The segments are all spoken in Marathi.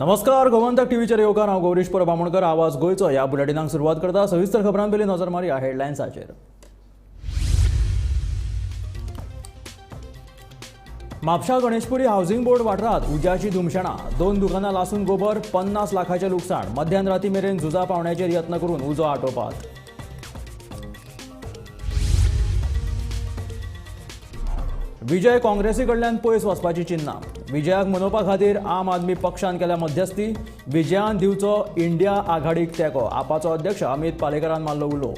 नमस्कार, गोमंतक टीव्हीच्या येवकार हांव गौरीश परबामणकर. आवाज गोयचो ह्या बुलेटिनाक सुरवात करता. सविस्तर खबरां पयलीं नजर मारया हेडलायन्साचेर. म्हापशा गणेशपुरी हावसिंग बोर्ड वाठारांत उज्याची धुमशाणां. 2 दुकानां लासून गोबर, 50 लाखाचें लुकसाण. मध्यान राती मेरेन झुजा पावण्याचेर यत्न करून उजो आटोवपात. विजय काँग्रेसी कडल्यान पयस वचपाची चिन्नां. विजयाक मनोवपा खातीर आम आदमी पक्षान केल्या मध्यस्थी. विजयान दिवचो इंडिया आघाडीक तेंको. आपाचो अध्यक्ष अमित पालेकरान मारलो उलो.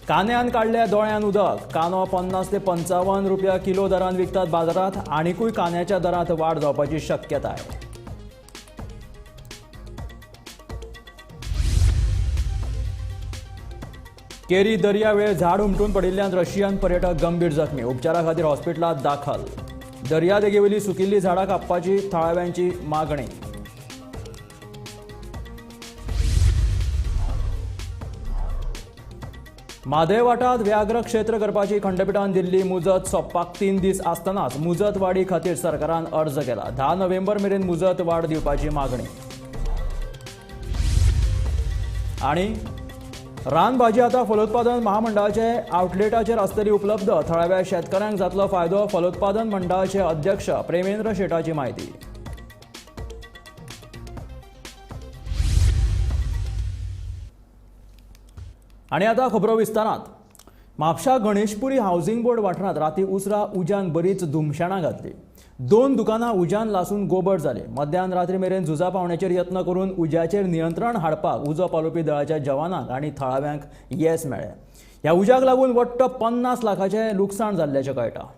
कांद्यान काडल्या दोळ्यान उदक. कांदो 50 ते 55 रुपया किलो दरान विकतात बाजारात. आनीकूय कांद्याच्या दरांत वाड जावपाची शक्यताय. केरी दर्यावेळ झाड उमटून पडिल्ल्यान रशियन पर्यटक गंभीर जखमी. उपचारा खातीर हॉस्पिटलांत दाखल. दर्या देगेवेली सुकिल्ली झाडां कापपाची थळाव्यांची मागणी. म्हादय वाठारांत व्याघ्र क्षेत्र करपाची खंडपीठान दिल्ली मुजत सोंपपाक 3 दीस आसतनाच मुजत वाडी खातीर सरकारान अर्ज केला. 10 नोव्हेंबर मेरेन मुजत वाड दिवपाची मागणी. आनी रानभाजी आतां फलोत्पादन महामंडळाचे आउटलेटाचेर आसतली उपलब्ध. थळाव्या शेतकऱ्यांक जातलो फायदो. फलोत्पादन मंडळाचे अध्यक्ष प्रेमेंद्र शेटाची माहिती. आनी आतां खबरो विस्तारांत. म्हापशा गणेशपुरी हावसिंग बोर्ड वाठारांत राती उसरा उज्यान बरीच धुमशाणां घातली. 2 दुकानां उज्यान लासून गोबड जाले. मध्यान रात्री मेरेन झुजा पावण्याचेर यत्न करून उज्याचेर नियंत्रण हाडपाक उजो पालोवपी दळाच्या जवानांक आनी थळाव्यांक येस मेळ्ळें. ह्या उज्याक लागून वट्ट 50 लाखाचें लुकसाण जाल्ल्याचें कळटा.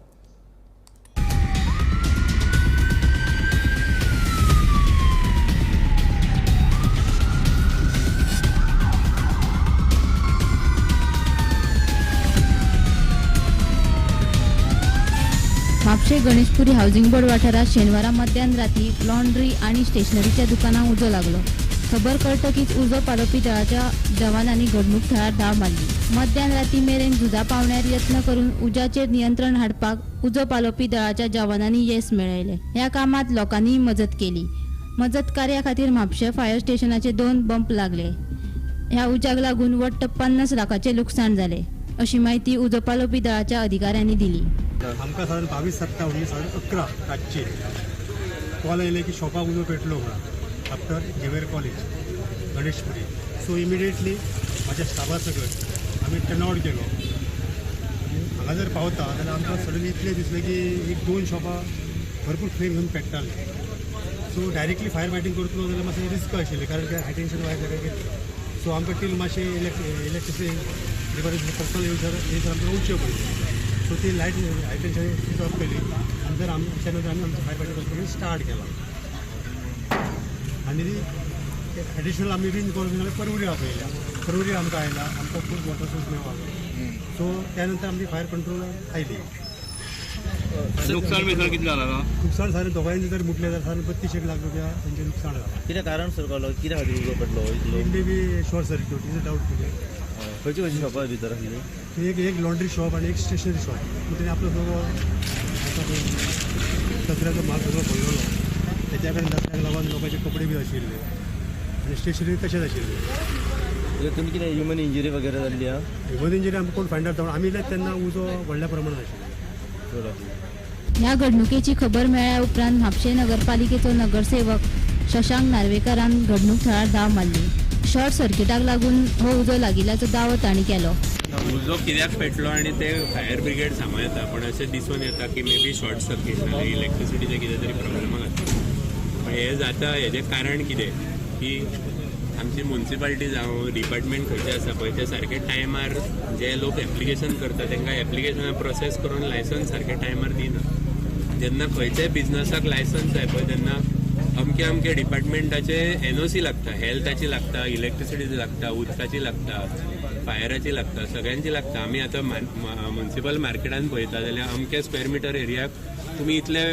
म्हापशे गणेशपुरी हावसिंग बोर्ड वाठारात शेनवारा मध्यान राती लॉन्ड्री आणि स्टेशनरीच्या दुकानांक उजो लागलो. खबर कळटकीच उजो पालोवपी दळाच्या जवानांनी घडणूक थळार धांव मारली. मध्यान राती मेरेन झुजा पावण्यार यत्न करून उज्याचेर नियंत्रण हाडपाक उजो पालोवपी दळाच्या जवानांनी येस मेळयले. ह्या कामात लोकांनी मजत केली. मजत कार्या खातीर म्हापशे फायर स्टेशनाचे 2 बंप लागले. ह्या उज्याक लागून वट्ट 50 लाखाचे लुकसाण जाले, अशी माहिती उजो पालोवपी दळाच्या अधिकाऱ्यांनी दिली. आमकां साधारण 22/7/1911 रातची कॉल आयले की शॉपाक उजो पेटलो म्हणून आफ्टर जेवेर कॉलेज गणेशपुरी. सो इमिडिएटली म्हाज्या स्टाफा सकट आमी टर्न आउट केलो. हांगा जर पावता जाल्यार आमकां सडनली इतलें दिसलें की 1-2 शॉपां भरपूर फ्लेम घेवन पेट्टाले. सो डायरेक्टली फायर फायटींग करतलो जाल्यार मातशें रिस्क आशिल्लें, कारण हाय टेंशन वायर जाल्यार. सो आमकां टील मातशें इलेक्ट्रिसिटी डिपार्टमेंट पर्सनल येवजर आमकां उच्यो पडली. सो ती लायट हाय टेंशन स्विच ऑफ केली. नंतर अशा नंतर आमी आमचो फायर फायटींग स्टार्ट केला. आनी एडिशनल आमी रेंज करून परवरी आपयल्या. परवरी आमकां आयला, आमकां खूब वॉटर सोर्स मेळ्ळो. सो त्यानंतर आमची फायर कंट्रोल आयली. नुकसान कितलें जालां? नुकसाण साधारण दोगांयनी जर मुटलें जाल्यार साधारण 32 लाख रुपया तेंचें नुकसाण जालां. कितें कारण सरकलो? कित्या खातीर उजो पडलो? May be short circuit is doubt तुझे. खंयची खंयची शॉपां भितर आसली? एक लॉन्ड्री शॉप आणि एक स्टेशनरी शॉप. तेणी आपलो सगळो कचऱ्याचो माल सगळो भरलेलो. त्याच्या कडेन दसऱ्याक लागून लोकांचे कपडे बी आशिल्ले आनी स्टेशनरी तशेंच आशिल्ले. तुमी कितें ह्युमन इंजरी वगैरे जाल्ली? ह्युमन इंजरी आमकां कोण फायंड आउट आमी इल्लें तेन्ना उजो व्हडल्या प्रमाणात आशिल्लो. ह्या घडणुकेची खबर मेळ्ळ्या उपरांत म्हापशे नगरपालिकेचो नगरसेवक शशांक नार्वेकरान घडणूक थळार धांव मारली. शॉर्ट सर्किटाक लागून हो उजो लागिल्ल्याचो दावो तांणी केलो. उजो कित्याक पेटलो आनी ते फायर ब्रिगेड सांगूं येता, पण अशें दिसून येता की मे बी शॉर्ट सर्कीट नाल्यार इलेक्ट्रिसिटीचे कितें तरी प्रॉब्लेम जाता. पण हें जाता हेजें कारण कितें की आमची म्युन्सिपालिटी जावं डिपार्टमेंट खंयचे आसा पळय ते सारके टायमार जे लोक एप्लिकेशन करता तांकां एप्लिकेशनां प्रोसेस करून लायसन्स सारके टायमार दिना. जेन्ना खंयच्याय बिजनसाक लायसन्स जाय पळय तेन्ना अमके डिपार्टमेंटाचे NOC लागता. हेल्थाची लागता, इलेक्ट्रिसिटीची लागता, उदकाची लागता, फायराची लागता, सगळ्यांची लागता. आमी आतां म्युन्सिपल मार्केटान पळयता जाल्यार अमके स्क्वेअर मिटर एरियाक तुमी इतले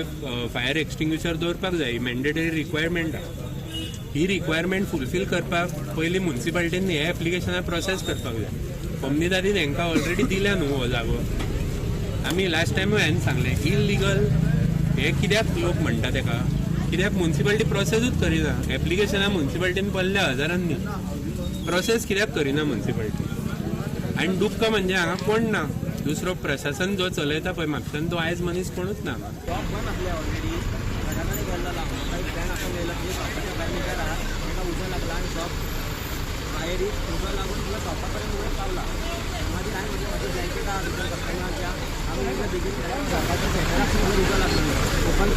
फायर एक्सटिंग्विशर दवरपाक जाय. मॅन्डेटरी रिक्वायरमेंट आहा. ही रिक्वायरमेंट फुलफील करपाक पयलीं म्युन्सिपालिटीन हे एप्लिकेशनां प्रोसेस करपाक जाय. कम्युनिटीन हांकां ऑलरेडी दिल्या न्हू हो जागो. आमी लास्ट टायम हांवें सांगलें इलिगल हे कित्याक लोक म्हणटा तेका कित्याक म्युन्सिपालिटी प्रोसेसूच करिना एप्लिकेशनां म्युन्सिपालिटीन पडल्या हजारांनी प्रोसेस कित्याक करिना म्युन्सिपालिटी आनी दुख्ख म्हणजे हांगा कोण ना दुसरो प्रशासन जो चलयता पळय म्हापशान तो आयज मनीस कोणूच ना हांगा पण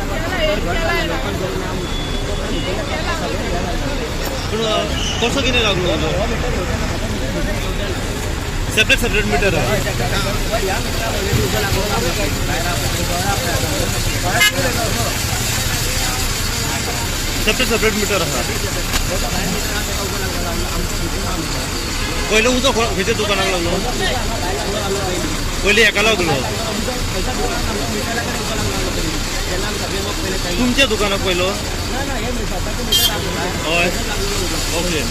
कसं कितें लागलो सेपरेट मीटर सेपरेट मीटर आहा पयलो उजो खंयच्या दुकानाक लागलो पयलीं हेका लागलो तुमच्या दुकानाक पयलो हय ओके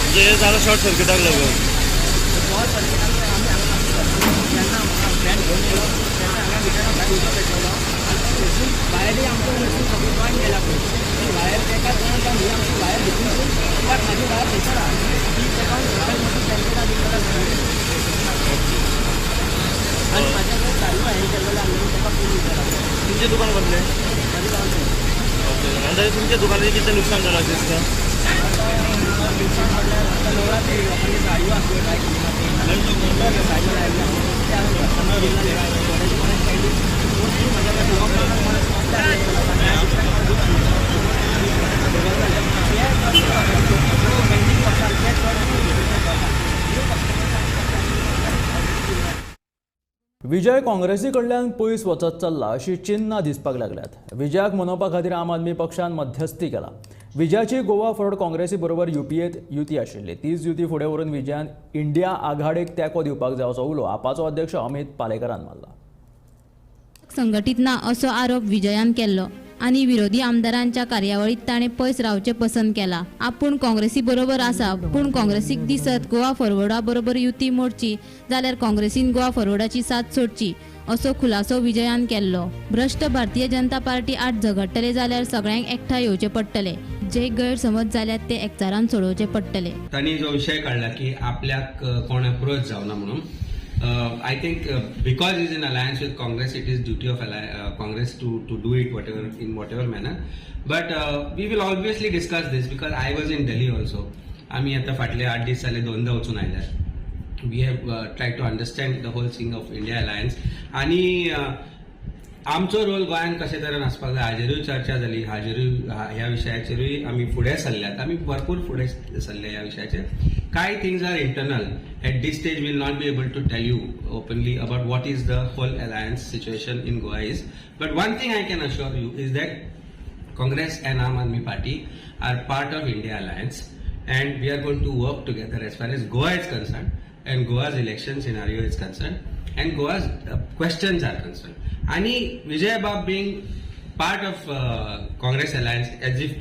म्हणजे हे झालं शॉर्ट सर्किटाक लागून तुमचे दुकान बंदले ओके अंदाजे तुमच्या दुकानाचे किती नुकसान झालं दिसतं विजय काँग्रेसी कडल्यान पयस वचत चल्ला अशी चिन्हां दिसपाक लागल्यात विजयाक मनोवपा खातीर आम आदमी पक्षान मध्यस्थी केला विजयाची गोवा फॉरवर्ड काँग्रेसी बरोबर युपीएत युती आशिल्ली तीच युती फुडें व्हरून विजयान इंडिया आघाडीक तेंको दिवपाक जाय असो उलो आपाचो अध्यक्ष अमित पालेकरान मारला संघटीत ना असो आरोप विजयान केल्लो आणि विरोधी आमदारांच्या कार्यावळीत ताणें पयस रावचे पसंत केला आपूण काँग्रेसी बरोबर आसा पूण काँग्रेसीक दिसत गोवा फॉरवर्डा बरोबर युती मोडची जाल्यार काँग्रेसीन गोवा फॉरवर्डाची साथ सोडची असो खुलासो विजयान केल्लो भ्रष्ट भारतीय जनता पार्टी आड झगडटले जाल्यार सगळ्यांक एकठांय येवचे पडटले जे गैरसमज जाल्यात ते एकचारान सोडोवचे पडटले तांणी जो विषय काढला की आपल्याक कोण अप्रोच जावना म्हणून I think because it is in alliance with Congress, it is duty of Congress to do it in whatever manner. But we will obviously discuss this because I was in Delhi also. आम्ही आता फाटले 8 दीस जाले दोनदा वचून आयल्यात. We have tried to understand the whole thing of India alliance आणि आमचो रोल गोंयान कशे तरेन आसपाक जाय हाजेरूय चर्चा जाली ह्या विशयाचेरूय आमी फुडें सरल्यात आमी भरपूर फुडें सरले ह्या विशयाचेर कांय things are internal at this stage will not be able to tell you openly about what is the whole alliance situation in Goa is but one thing I can assure you is that Congress and Aam Aadmi Party are part of India alliance and we are going to work together as far as Goa is concerned and Goa's election scenario is concerned and Goa's questions are concerned. And Vijay Bab being part of Congress alliance as of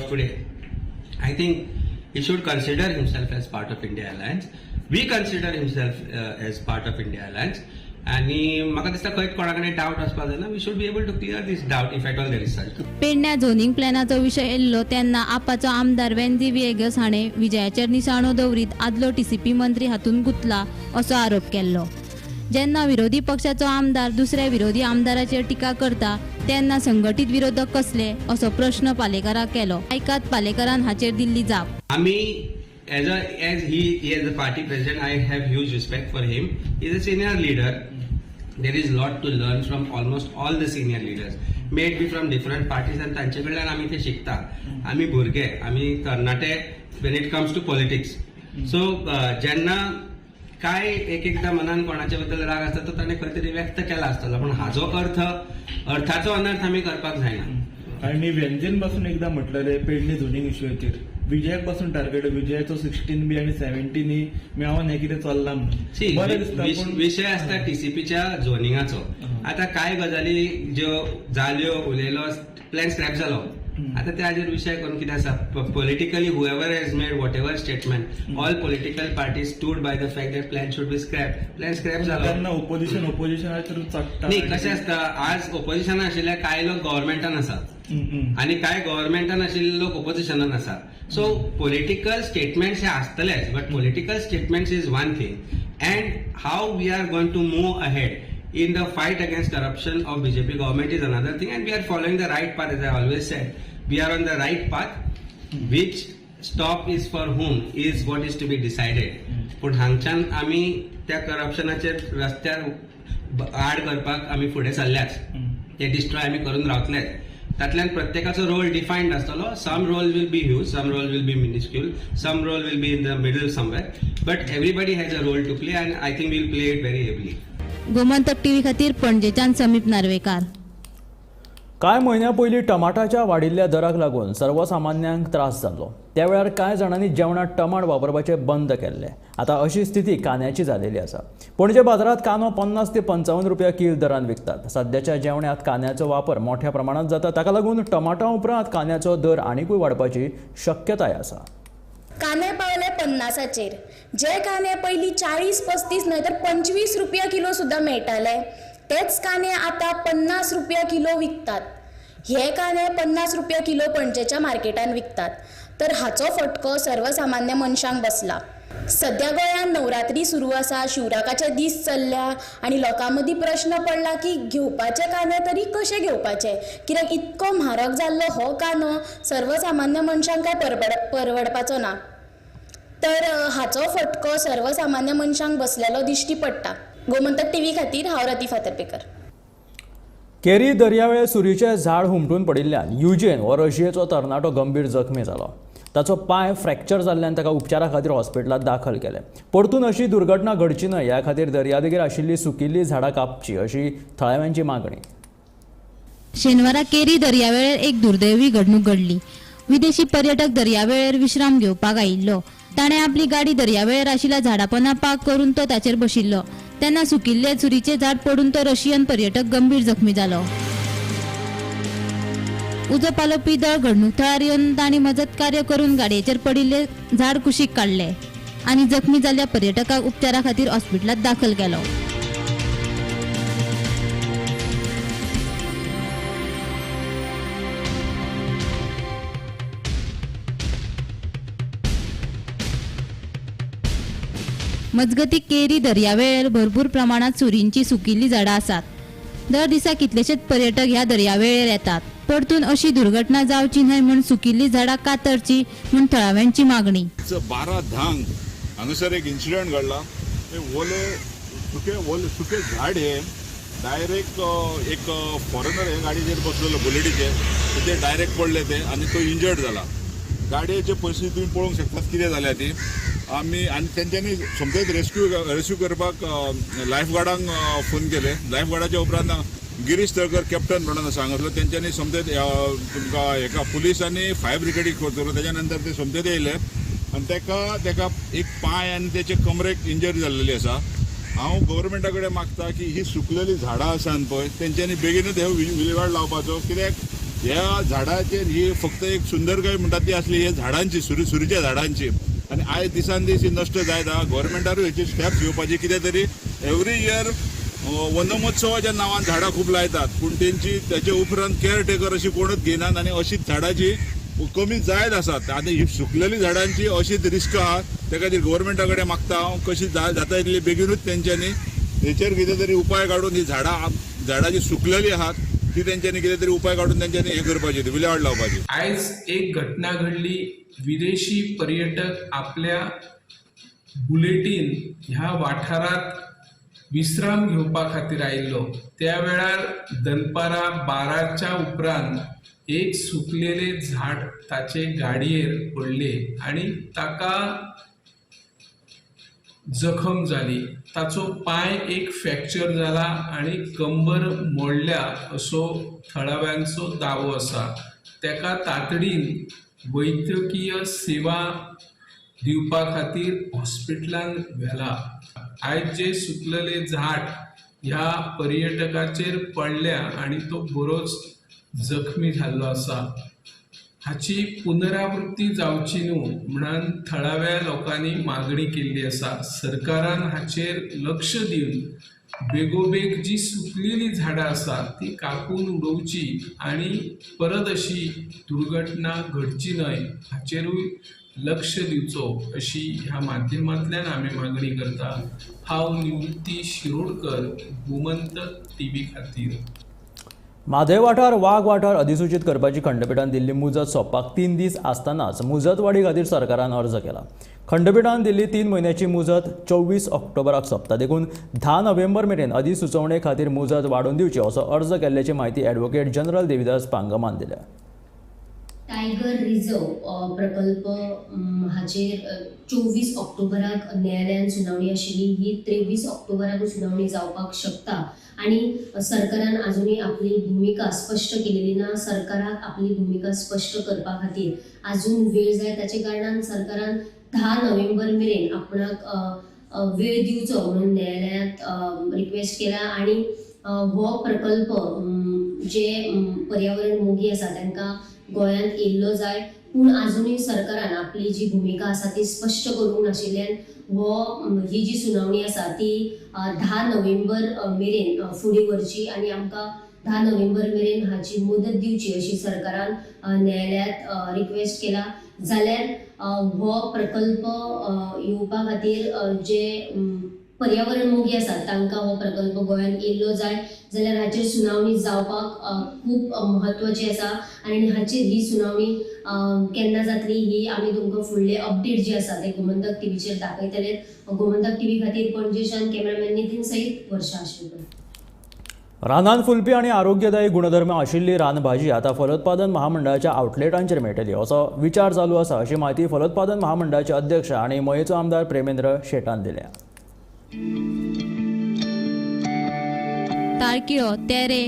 today, I think he should consider himself as part of India alliance. We consider himself as part of India alliance. आणि म्हाका दिसता खंय कोणा कडेन डावट आसपाक जायना we should be able to clear this doubt if at all there is such पेडण्या झोनिंग प्लॅनाचो विशय येल्लो तेन्ना आपाचो आमदार वेन्झी विएगस हाणें विजयाचेर निशाणो दवरीत आदलो टीसीपी मंत्री हातून गुंतला असो आरोप केल्लो जेन्ना विरोधी पक्षाचो आमदार दुसऱ्या विरोधी आमदाराचेर टिका करता तेन्ना संघटीत विरोधक कसले असो प्रश्न पालेकाराक केलो आयकात पालेकरान हाचेर दिल्ली जाप आमी as he is the party president, I have huge respect for him. He is a senior leader. There is a lot to learn from almost all the senior leaders. May it be from different parties and तांचे कडल्यान आमी ते शिकता. आमी भुरगे, आमी तरणाटे when it comes to politics. So जेन्ना काय एकदा मनान कोणाच्या बद्दल राग आसता तो ताणें खंय तरी व्यक्त केला आसतलो पण हाजो अर्थाचो अनर्थ आमी करपाक जायना. आणि व्यंजन पासून एकदा म्हटलेले पेडणे झोनिंग इश्यूचेर विजयाक पासून टार्गेट विजयाचो 16B आणि 17 मेळोन हे कितें चल्ला म्हणून विशय आसता टीसीपीच्या झोनिंगाचो आता काय गजाली ज्यो जाल्यो उलयलो प्लॅन स्क्रॅप जालो आता ते हाजेर विशय करून कितें आसा politically whoever has made whatever statement all political parties stood by the fact that plan should be scrap plan scrap जालो त्यांना ओपोजिशना थ्रू चडटा नाही कशें आसता आज ओपोजिशन आशिल्ले कांय लोक गव्हर्मेंटान आसात आणि काय गव्हर्मेंटान आशिल्ले लोक ओपोजिशनान आसा सो पॉलिटिकल स्टेटमेंट्स हे आसतलेच but political statements is one thing and how we are going to move ahead in the fight against corruption of BJP government is another thing, and we are following the right path. As I always said, we are on the right path. Which stop is for whom is what is to be decided. पण हांगच्यान आमी त्या करप्शनाचेर रस्त्यार आड करपाक आमी फुडें सरल्याच ते डिस्ट्रॉय आमी करून रावतलेच तातल्यान प्रत्येकाचो रोल डिफायन्ड आसतलो some role will be huge some role will be minuscule some role will be in the middle somewhere but everybody has a role to play and I think we'll play it very heavily. Gomantak TV खातीर पणजेच्यान समीप नार्वेकार. कांय म्हयन्या पयलीं टमाटाच्या वाडिल्ल्या दराक लागून सर्वसामान्यांक त्रास जाल्लो त्या वेळार कांय जाणांनी जेवणात टमाट वापरपाचें बंद केल्लें. आतां अशी स्थिती कांद्याची जालेली आसा. पणजे बाजारात कांदो 50 ते 55 रुपया किल दरान विकतात. सद्याच्या जेवणात कांद्याचो वापर मोठ्या प्रमाणात जाता ताका लागून टमाटां उपरांत कांद्याचो दर आनीकूय वाडपाची शक्यताय आसा. कांदे पावले 50चेर जे कांदे पयलीं 40-35 न्हय तर 25 रुपया किलो सुद्दां मेळटाले तेच कांदे आतां 50 रुपया किलो विकतात. हे कांदे 50 रुपया किलो पणजेच्या मार्केटान विकतात तर हाचो फटको सर्वसामान्य मनशांक बसला. सध्या गोंयांत नवरात्री सुरू आसा शिवराकाचे दीस चल्ल्या आनी लोकां मदीं प्रश्न पडला की घेवपाचे कांदे तरी कशे घेवपाचे कित्याक इतको म्हारग जाल्लो हो कांदो सर्वसामान्य मनशांक काय परवडपाचो ना तर हाचो फटको सर्वसामान्य मनशांक बसलेलो दिश्टी पडटा. गोमंतक टीव्ही खातीर हांव रती फातर्पेकर. केरी दर्यावेळेर सुरीचें झाड हुमटून पडिल्ल्यान युजेन हो रशियेचो तरणाटो गंभीर जखमी जालो. ताचो पांय फ्रॅक्चर जाल्ल्यान ताका उपचारा खातीर हॉस्पिटलांत दाखल केले. परतून अशी दुर्घटना घडची न्हय ह्या खातीर दर्यादेगेर आशिल्ली सुकिल्ली झाडां कापची अशी थळाव्यांची मागणी. शेनवारा केरी दर्यावेळेर एक दुर्दैवी घडणूक घडली. विदेशी पर्यटक दर्यावेळेर विश्राम घेवपाक आयिल्लो. ताणें आपली गाडी दर्यावेळेर आशिल्ल्या झाडा पोंदा पार्क करून तो ताचेर बशिल्लो तेन्ना सुकिल्ले सुरीचे झाड पडून तो रशियन पर्यटक गंभीर जखमी जालो. उजो पालोवपी दळ घडणूक थळार येवन तांणी मजत कार्य करून गाडयेचेर पडिल्ले झाड कुशीक काडले आनी जखमी जाल्ल्या पर्यटकाक उपचारा खातीर हॉस्पिटलांत दाखल केलो. मजगती केरी दर्यावेळेर भरपूर प्रमाणात सुरींची सुकिल्ली झाडां आसात. दर दिसा कितलेशेच पर्यटक ह्या दर्यावेळेर येतात. परतून अशी दुर्घटना जावची न्हय म्हूण सुकिल्ली झाडां कातरची म्हूण थळाव्यांची मागणी. 12-10 हांगासर एक इन्सिडंट घडला. सुके झाड हे डायरेक्ट एक फॉरेनर हे गाडयेचेर बसलेलो बुलेटीचेर ते डायरेक्ट पडले ते आनी तो इंजर्ड जाला. गाडयेचे परिस्थिती तुम्ही पळोवंक शकतात कितें जाल्या ती. आमी आनी तेंच्यांनी समजेत रेस्क्यू करपाक लायफगार्डांक फोन केले. लायफगार्डाच्या उपरांत गिरीश तळकर कॅप्टन म्हणून सांगितलं तेंच्यांनी समजेत तुमकां हेका पुलीस आनी फायर ब्रिगेडीक फोन केलो. तेच्या नंतर ते समजेत येयले आनी तेका एक पांय आनी तेचे कमरेक इंजरी जाल्लेली आसा. हांव गव्हर्मेंटा कडेन मागता की ही सुकलेली झाडां आसात पळय तेंच्यांनी बेगीनूच हे विलेवाट लावपाचो कित्याक ह्या झाडाचेर ही फक्त एक सुंदरकाय म्हणटात ती आसली हे झाडांची सुरीच्या झाडांची आनी आयज दिसान दीस ही नश्ट जायत आहा. गव्हर्मेंटारूय हेची स्टेप्स घेवपाची कितें तरी एवरी इयर वनमहोत्सवाच्या नांवान झाडां खूब लायतात पूण तेंची तेचे उपरांत केअर टेकर अशी कोणूच घेनात आनी अशीच झाडांची कमी जायत आसात. आनी ही सुकलेली झाडांची अशीच रिस्क आहा त्या खातीर गव्हर्मेंटा कडेन मागता हांव कशी जाता इतली बेगीनूच तेंच्यांनी हेचेर कितें तरी उपाय काडून ही झाडां जी सुकलेली आहात ती तेंच्यांनी कितें तरी उपाय काडून तेंच्यांनी हे करपाची विलेवाट लावपाची. आयज एक घटना घडली. विदेशी पर्यटक आपल्या बुलेटीन ह्या वाठारात विश्राम घेवपा खातीर आयिल्लो. त्या वेळार दनपारा 12च्या उपरांत एक सुकलेले झाड ताचे गाडयेर पडले आनी ताका जखम जाली. ताचो पांय एक फ्रॅक्चर जाला आनी कंबर मोडल्या असो थळाव्यांचो दावो आसा. तेका तातडीन वैद्यकीय सेवा दिवपा खातीर हॉस्पिटलांत व्हेला. आयज जे सुकलेले झाड ह्या पर्यटकाचेर पडल्या आनी तो बरोच जखमी जाल्लो आसा. हाची पुनरावृत्ती जावची न्हू म्हणून थळाव्या लोकांनी मागणी केल्ली आसा. सरकारान हाचेर लक्ष दिवन बेगोबेग जी सुकलेली झाडां आसा ती कापून उडोवची आणि परत अशी दुर्घटना घडची न्हय हाचेरूय लक्ष दिवचो अशी ह्या माध्यमांतल्यान आमी मागणी करता. हांव निवृत्ती शिरोडकर, गोमंतक टीव्ही खातीर. म्हादय वाठार वाघ वाठार अधिसूचित करपाची खंडपीठान दिल्ली मुजत सोंपपाक 3 दीस आसतनाच मुजत वाडी खातीर सरकारान अर्ज केला. खंडपीठान दिल्ली 3 म्हयन्याची मुजत 24 ऑक्टोबराक सोंपता. देखून 10 नोव्हेंबर मेरेन अधिसुचोवणे खातीर मुजत वाडोवन दिवची असो अर्ज केल्ल्याची माहिती ॲडव्होकेट जनरल देविदास पांगमान दिल्या. टायगर रिझर्व प्रकल्प हाचेर 24 ऑक्टोबराक न्यायालयान सुनावणी आशिल्ली. ही 23 ऑक्टोबराक सुनावणी जावपाक शकता आणि सरकारान अजुनूय आपली भूमिका स्पश्ट केलेली ना. सरकाराक आपली भूमिका स्पश्ट करपा खातीर अजून वेळ जाय. ताचे कारणान सरकारान 10 नोव्हेंबर मेरेन आपणाक वेळ दिवचो म्हणून न्यायालयांत रिक्वेस्ट केला. आणि हो प्रकल्प जे पर्यावरण मोगी आसा तांकां गोंयांत येयल्लो जाय. पूण अजुनूय सरकारान आपली जी भूमिका आसा ती स्पश्ट करूंक नाशिल्ल्यान ही जी सुनावणी आसा ती 10 नोव्हेंबर मेरेन फुडें व्हरची आणि आमकां 10 नोव्हेंबर मेरेन हाची मुदत दिवची अशी सरकारान न्यायालयांत रिक्वेस्ट केला. जाल्यार हो प्रकल्प येवपा खातीर जे पर्यावरण मोगी आसात तांकां हो प्रकल्प गोंयांत येयल्लो जाय. जाल्यार हाचेर सुनावणी जावपाक खूब म्हत्वाची आसा आणि हाचेर ही सुनावणी केन्ना जातली ही आमी तुमकां फुडले अपडेट जे आसा ते गोमंतक टीव्हीचेर दाखयतले. गोमंतक टीव्ही खातीर पणजेच्यान कॅमेरामॅन नितीन सईत वर्षा आशिल्लो. रानांत फुलपी आणि आरोग्यदायी गुणधर्म आशिल्ली रानभाजी आता फलोत्पादन महामंडळाच्या आउटलेटांचेर मेळटली असो विचार चालू आसा अशी माहिती फलोत्पादन महामंडळाचे अध्यक्ष आणि मयेचो आमदार प्रेमेंद्र शेटान दिल्या. ताळकिळो, तेरे,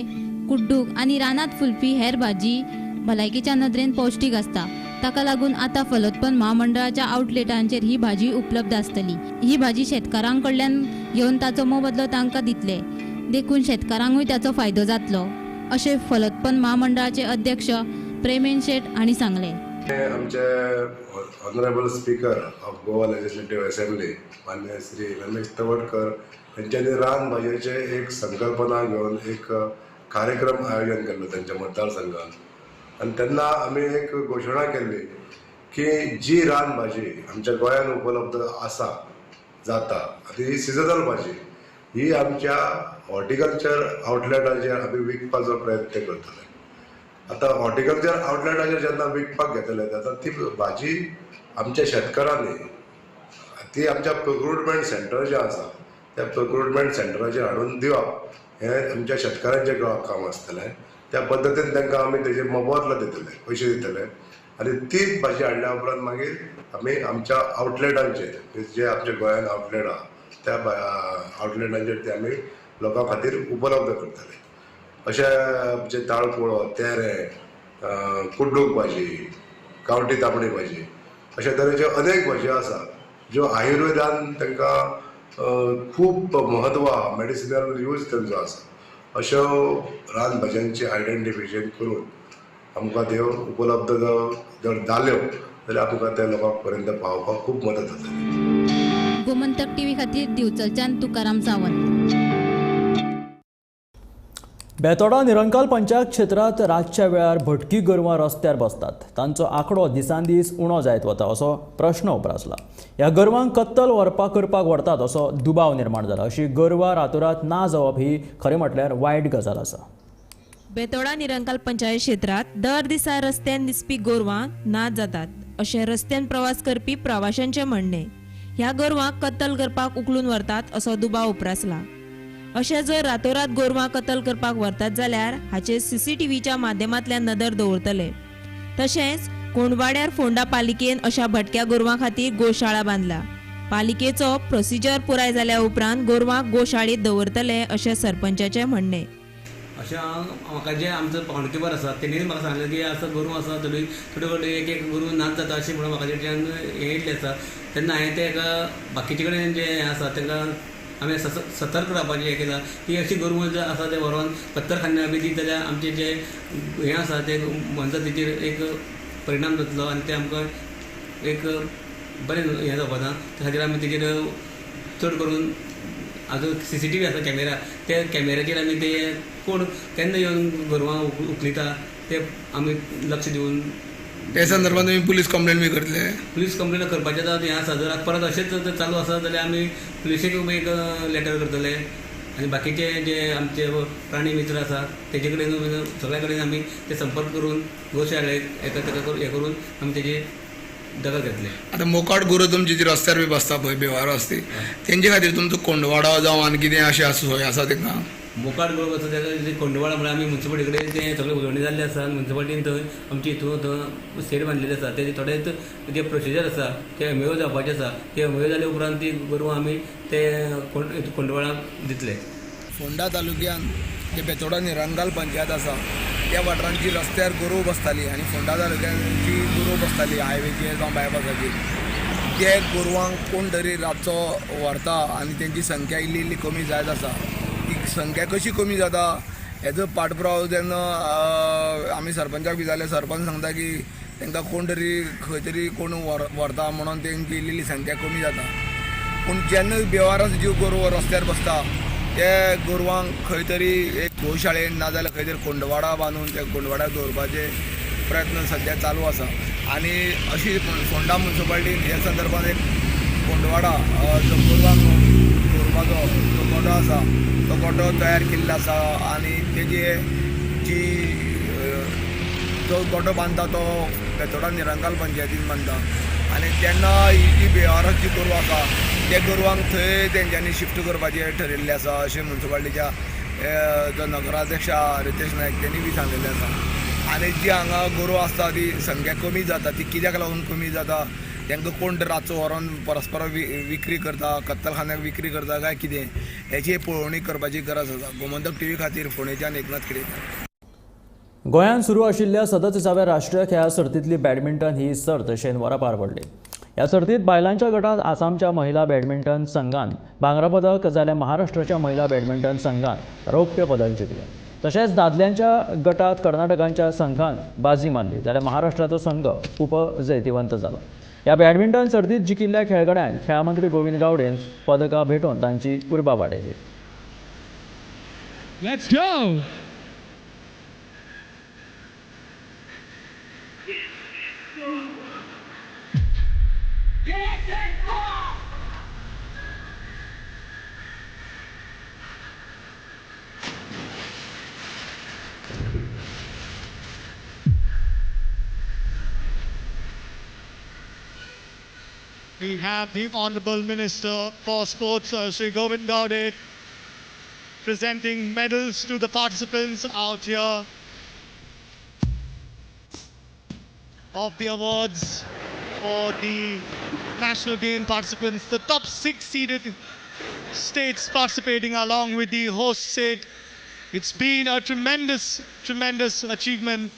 कुड्डूक आणि रानात फुलपी हेर भाजी भलायकेच्या नदरेन पौष्टिक आसता. ताका लागून आता फलोत्पन्न महामंडळाच्या आउटलेटांचेर ही भाजी उपलब्ध आसतली. ही भाजी शेतकारांक कडल्यान घेवन ताचो मोबदलो तांकां दितले. देखून शेतकारांकूय त्याचो फायदो जातलो अशें फलोत्पन्न महामंडळाचे अध्यक्ष प्रेमेंद्र शेट हांणी सांगले. आमचे honourable speaker of Goa legislative assembly मान्य श्री रमेश तवडकर यांच्यानी रान भाज्याचे एक संकल्पना घेऊन एक कार्यक्रम आयोजन केल्लो त्यांच्या मतदारसंघात आणि तेन्ना आमी एक घोशणा केल्ली की जी रान भाजी आमच्या गोंयांत उपलब्ध आसा जाता ही सिजनल भाजी ही आमच्या हॉर्टिकल्चर आउटलेटाचेर आमी विकपाचो प्रयत्न करतले. आता हॉर्टिकल्चर आउटलेटाचेर जेन्ना विकपाक घेतले तेन्ना ती भाजी आमच्या शेतकारांनी ती आमच्या प्रोक्रुटमेंट सेंटर जे आसा त्या प्रोक्रुटमेंट सेंटराचेर हाडून दिवप हें आमच्या शेतकारांचें काम आसतलें. त्या पद्दतीन तांकां आमी तेजे मोबदलो दितले, पयशे दितले आनी तीच भाजी हाडल्या उपरांत मागीर आमी आमच्या आउटलेटांचेर जे आमच्या गोंयांत आउटलेट आहा त्या आउटलेटांचेर ते आमी लोकां खातीर उपलब्ध करतले. अशे आमचे ताळकुळो, तेरे, कुड्डूक भाजी, गांवठी तांबडी भाजी अशा तरेच्यो अनेक भाजी आसा ज्यो आयुर्वेदान तांकां खूब म्हत्व आहा, मेडिसिनल यूज तांचो आसा. अश्यो रान भाज्यांची आयडेंटिफिकेशन करून आमकां त्यो उपलब्ध जर जाल्यो जाल्यार आमकां त्या लोकां पर्यंत पावपाक खूब मदत जातली. गोमंतक टीव्ही खातीर दिवचलच्यान तुकाराम सावंत. बेतोडा निरंकाल पंचायत क्षेत्रात रातच्या वेळार भटकी गोरवां रस्त्यार बसतात. तांचो आंकडो दिसान दीस उणो जायत वता असो प्रश्न उप्रासला. ह्या गोरवांक कत्तल करपाक व्हरतात असो दुबाव निर्माण जाला. अशी गोरवां रातोरात ना जावप ही खरें म्हटल्यार वायट गजाल आसा. बेतोडा निरंकाल पंचायत क्षेत्रात दर दिसा रस्त्यान दिसपी गोरवां नाच जातात अशें रस्त्यान प्रवास करपी प्रवाशांचे म्हणणे. ह्या गोरवांक कत्तल करपाक उखलून व्हरतात असो दुबाव उप्रासला. अशें जर रातोरात गोरवां कत्तल करपाक व्हरतात जाल्यार हाचेर CCTVच्या माध्यमांतल्यान नदर दवरतले. तशेंच कोंडवाड्यार फोंडा पालिकेन अशा भटक्या गोरवां खातीर गोशाळा बांदला. पालिकेचो प्रोसिजर पुराय जाल्या उपरांत गोरवांक गोशाळेंत दवरतले अशें सरपंचाचें म्हणणें. अशें म्हाका जे आमचो पावणकेबर आसा तेणी म्हाका सांगलें की आसा गोरवां आसा थोडी थोडी एक गोरवां नाच जाता अशें म्हणून म्हाका तेच्यान हें येयल्लें आसा. तेन्ना हांवें तेका बाकीचे कडेन जे हें आसा तांकां आमी सतर्क रावपाचें हें केलां की अशी गोरवां जे आसा ते व्हरोन कत्तलखान्यार बी दित जाल्यार आमचें जें हें आसा तें म्हणटा तेचेर एक परिणाम जातलो आनी ते आमकां एक बरें हें जावपा ना. त्या खातीर आमी तेजेर चड करून आजून CCTV आसा कॅमेरा, त्या कॅमेराचेर आमी ते कोण केन्ना येवन गोरवां उखलिता ते आमी लक्ष दिवन त्या संदर्भात तुम्ही पुलीस कंप्लेंट बी करतले? पुलीस कंप्लेंट करपाचें आतां हें आसा. जर परत अशेंच जर चालू आसा जाल्यार आमी पुलिसेक एक लेटर करतले आनी बाकीचे जे आमचे प्राणी मित्र आसा तेजे कडेन सगळ्या कडेन आमी ते संपर्क करून गोशाळेक हें करून आमी तेजी दखल घेतले. आता मोकाट गोरवां तुमची जी रस्त्यार बी बसता पळय बेवारो आसती तेंचे खातीर तुमचो कोंडवाडो जावं आनी कितें अशें सोय आसा तेंकां? मोकाट गोरवां आसा तेका कोंडवाडा म्हळ्यार आमी म्युन्सिपालिटी कडेन तें सगळें उजवणी जाल्लें आसा. म्युन्सिपालिटीन थंय आमची थंय सेड बांदलेली आसा. तेजे थोडेच जे प्रोसिजर आसा ते MOU जावपाचें आसा. ते MOU जाले उपरांत ती गोरवां आमी ते कोंडवाडाक दितले. फोंडा तालुक्यात जे बेतोडा निरंगाल पंचायत आसा त्या वाठारांची रस्त्यार गोरवां बसताली आनी फोंडा तालुक्यात जी गोरवां बसताली हायवेचेर जावं बायपासाचेर ते गोरवांक कोण तरी रातचो व्हरता आनी तेंची संख्या इल्ली इल्ली कमी जायत आसा. ती संख्या कशी कमी जाता हेजो पाठपुरावो जेन्ना आमी सरपंचाक बी जाल्यार सरपंच सांगता की तांकां कोण तरी खंय तरी कोण व्हरता म्हणून तेंची इल्ली इल्ली संख्या कमी जाता. पूण जेन्ना बेवारांत ज्यो गोरवां रस्त्यार बसता ते गोरवांक खंय तरी एक गोशाळेन नाजाल्यार खंय तरी कोंडवाडा बांदून त्या कोंडवाड्याक दवरपाचे प्रयत्न सध्या चालू आसा. आनी अशी फोंडा म्युन्सिपालिटीन ह्या संदर्भात एक कोंडवाडा जो गोरवांक दवरपाचो जो गोठो आसा तो गोठो तयार केल्लो आसा आनी तेजे जी जो गोठो बांदता तो बेतोडा निरंगाल पंचायतीन बांदता आनी तेन्ना ही जी बेवारांत जी गोरवां आसा त्या गोरवांक थंय तेंच्यांनी शिफ्ट करपाचें ठरिल्लें आसा अशें म्युन्सिपालिटीच्या जो नगराध्यक्ष रितेश नायक तेणी बी सांगिल्लें आसा. आनी जी हांगा गोरवां आसता ती संख्या कमी जाता. ती कित्याक लागून कमी जाता तांकां कोण रातचो व्हरोन परस्पर विक्री करता, कत्तलखान्याक विक्री करता काय कितें हेची पळोवणी करपाची गरज आसा. गोमंतक TV खातीर फोंडेच्यान एकनाथ केळेकर. गोंयांत सुरू आशिल्ल्या 37व्या राष्ट्रीय खेळा सर्तींतली बॅडमिंटन ही सर्त शेनवारा पार पडली. ह्या सर्तींत बायलांच्या गटात आसामच्या महिला बॅडमिंटन संघान भांगरा पदक जाल्यार महाराष्ट्राच्या महिला बॅडमिंटन संघान रौप्य पदक जिखलें. तशेंच दादल्यांच्या गटात कर्नाटकाच्या संघान बाजी मारली जाल्यार महाराष्ट्राचो संघ उपजैतिवंत जालो. ह्या बॅडमिंटन सर्तींत जिखिल्ल्या खेळगड्यांक खेळ मंत्री गोविंद गावडेन पदकां भेटोवन तांची उर्बा वाडयली. Let's go! We have the Honorable Minister for Sports, Sri Govind Gaude, presenting medals to the participants out here of the awards for the national game participants. The top 6 seeded states participating along with the host state. It's been a tremendous achievement.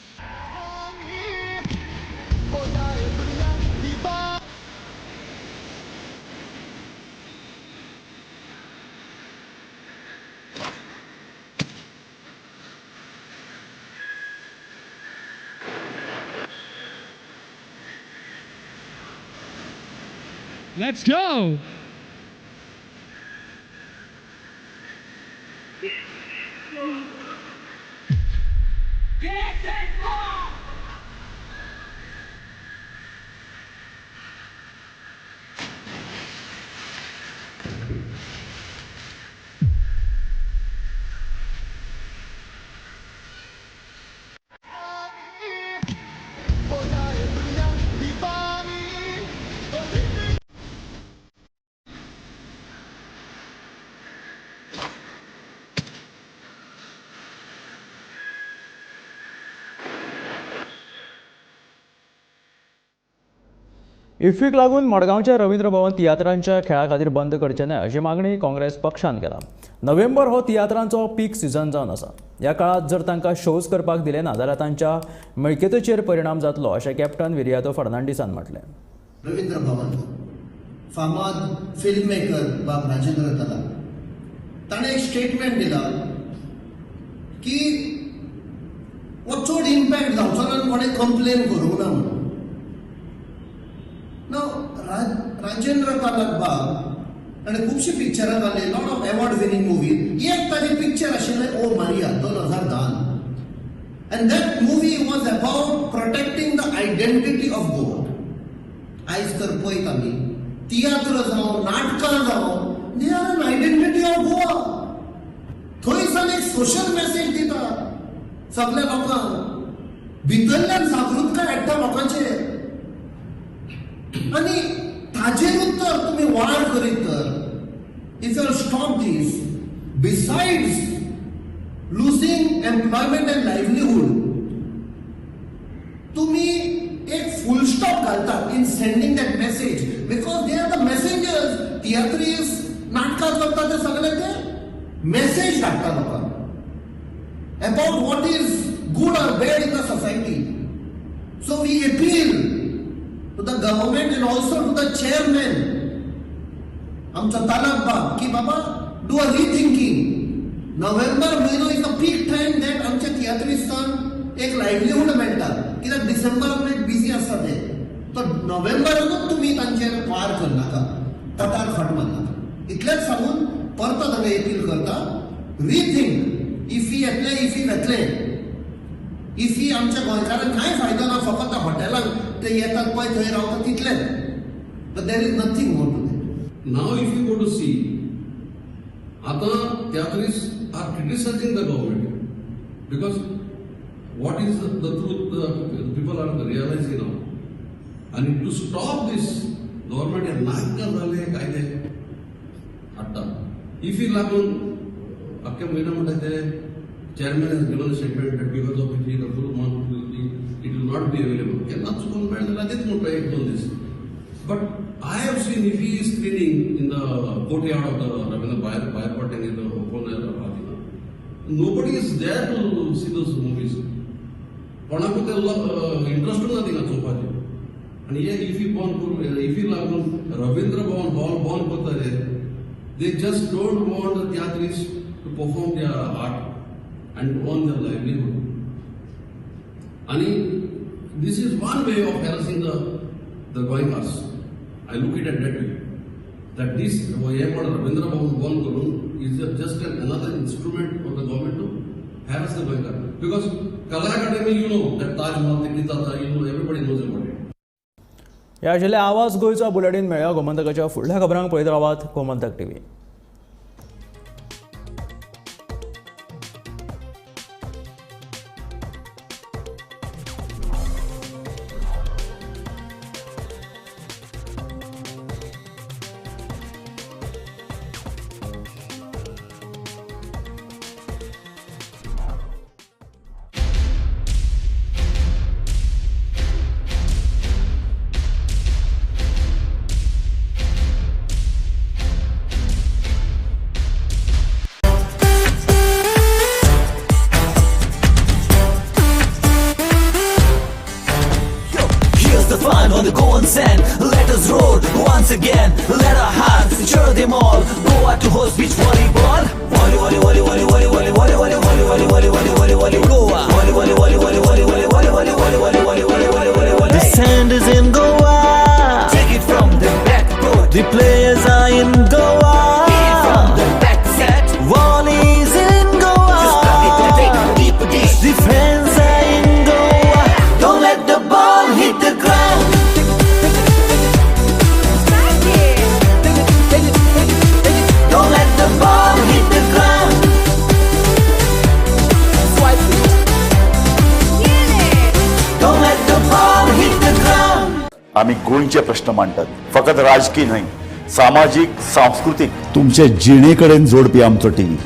Let's go! इफ्फीक लागून मडगांवच्या रवींद्र भवन तियात्रांच्या खेळा खातीर बंद करचे न्हय अशी मागणी काँग्रेस पक्षान केला. नोव्हेंबर हो तियात्रांचो पीक सिजन जावन आसा. ह्या काळात जर तांकां शोज करपाक दिले ना जाल्यार तांच्या मिळकतेचेर परिणाम जातलो अशें कॅप्टन विरियातो फर्नांडीसान म्हटलें. रवींद्र भवन फामाद फिल्म मेकर बाब राजेंद्र तला ताणें एक स्टेटमेंट दिला की हो चड इम्पॅक्ट जावचो ना कोणें कंप्लेन करूंक ना म्हणून. राजेंद्र तालकबाग आणि खुबशी पिक्चरां जाल्ली, lot of award winning movie. एक ताजें पिक्चर आशिल्लें ओ Maria 2010. And that movie was about protecting the identity of Goa. आयज तर पळयत आमी तियात्र जावं नाटकां जावं, they are an identity of Goa. थंयसान एक सोशल मेसेज दिता सगळ्या लोकांक, भितरल्यान जागृतकाय हाडटा लोकांचेर. आनी ताजेरूच तर तुमी वाड करीत तर, if you stop this, besides losing employment and livelihood, तुम्ही एक फुल स्टॉप घालतात in sending that message, because they are the messengers. थिएटरीज नाटकां करतात ते सगळे ते मेसेज धाडटा लोकांक about what is good or bad in the society. So we appeal to the government and also to the chairman आमचा तालकबाग की बाबा डू अ रिथिंकिंग. नोव्हेंबर म्हयनो is the peak time that आमच्या थिएटरिस्टांक एक लायव्हलीहूड मेळटा, कित्याक डिसेंबरान एक बिजी आसता ते. तर नोव्हेंबरानूच तुमी तांचेर वार करनाका, तटार खट मारनाका. इतलेंच सांगून परत हांगा अपील करता, रिथिंक. इफी येतले, इफी वेतले, इफी आमच्या गोंयकारांक कांय फायदो ना, फकत हॉटेलांक ते येतात पळय थंय रावतात तितलेंच. But there is nothing more to that. Now if you go to see, आता theatrists are criticizing the government because what is the truth the people are realizing now. And to stop this, government हे नाटक झाले कायदे हाडटा. इफ ही लागून अख्ख्या महिना म्हणटा ते chairman has given statement that because of it the fool month it will not be available. केन्ना चुकून मेळ्ळें जाल्यार तेच म्हणटा एक दोन दीस. But I have seen if he is screening in the courtyard of the Ravindra Bayapat and in the open air of Radhika, nobody is there to see those movies. कोणाक ते इंटरेस्ट ना थिंगा चोवपाचें. आनी हे इफ ही लागून रवींद्र भवन हॉल बंद करता they just don't want the theatrists to perform their art and earn their livelihood. And this is one way of harassing the goinkas. I look at it that way. That this Ravindra Bhavan Bond Gurun is just another instrument of the government to harass the goinkar. Because Kala Academy, you know, that Taj Mahal, Tikritata, you know, everybody knows about it. ह्या आशिल्ले आवाज गोंयचो बुलेटीन मेळ्ळ्या गोमंतकाच्या फुडल्या खबरांक पळयत रावात Gomantak TV. On the Goan sand, let us roll once again. Let our hearts cheer them all. Go out to host beach volleyball. Volley, volley, volley, volley, volley, volley, volley, volley, volley, volley, volley, volley, volley, volley, Goa. Volley, volley, volley, volley, volley, volley, volley, volley, volley, volley, volley, volley, volley, volley, volley. The sand is in Goa. Take it from the backboard. The players are in Goa. Hit it from the back set. Volley is in Goa. Just drop it and take a deep dish. The fans are in Goa. Don't let the ball hit the ground. Don't let the ball hit the ground. Swipe it. Don't let the ball hit the ground. आम्ही गोंयचे प्रश्न मांडटात, फकत राजकीय न्हय, सामाजिक सांस्कृतिक तुमचे जिणेकडेन जोडपी आमचो टीव्ही.